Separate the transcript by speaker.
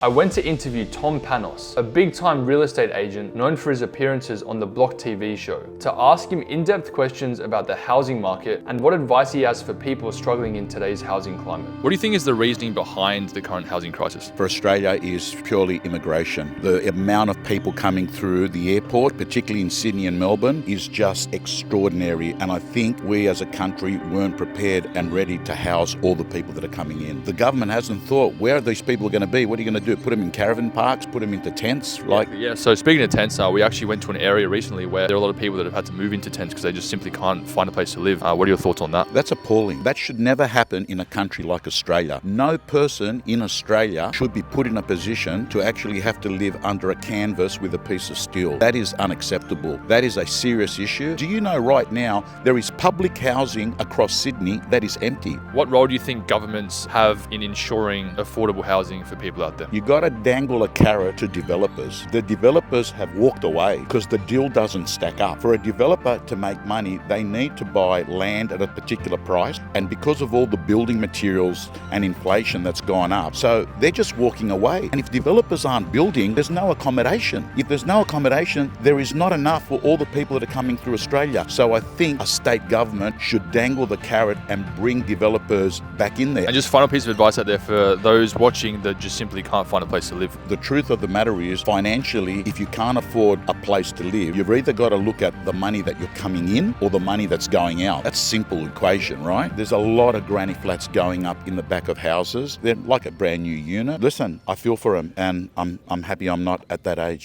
Speaker 1: I went to interview Panos, a big-time real estate agent known for his appearances on the Block TV show, to ask him in-depth questions about the housing market and what advice he has for people struggling in today's housing climate. What do you think is the reasoning behind the current housing crisis?
Speaker 2: For Australia is purely immigration. The amount of people coming through the airport, particularly in Sydney and Melbourne, is just extraordinary. And I think we as a country weren't prepared and ready to house all the people that are coming in. The government hasn't thought, where are these people going to be? What are you going to do? Put them in caravan parks, put them into tents?
Speaker 1: Yeah, so speaking of tents, we actually went to an area recently where there are a lot of people that have had to move into tents because they just simply can't find a place to live. What are your thoughts on that?
Speaker 2: That's appalling. That should never happen in a country like Australia. No person in Australia should be put in a position to actually have to live under a canvas with a piece of steel. That is unacceptable. That is a serious issue. Do you know right now there is public housing across Sydney that is empty?
Speaker 1: What role do you think governments have in ensuring affordable housing for people out there?
Speaker 2: You got to dangle a carrot to developers. The developers have walked away because the deal doesn't stack up. For a developer to make money, they need to buy land at a particular price, and because of all the building materials and inflation that's gone up, so they're just walking away. And if developers aren't building, there's no accommodation. If there's no accommodation, there is not enough for all the people that are coming through Australia. So I think a state government should dangle the carrot and bring developers back in there.
Speaker 1: And just final piece of advice out there for those watching that just simply can't find a place to live.
Speaker 2: The truth of the matter is, financially, if you can't afford a place to live, you've either got to look at the money that you're coming in or the money that's going out. That's a simple equation, right? There's a lot of granny flats going up in the back of houses. They're like a brand new unit. Listen, I feel for them, and I'm happy I'm not at that age.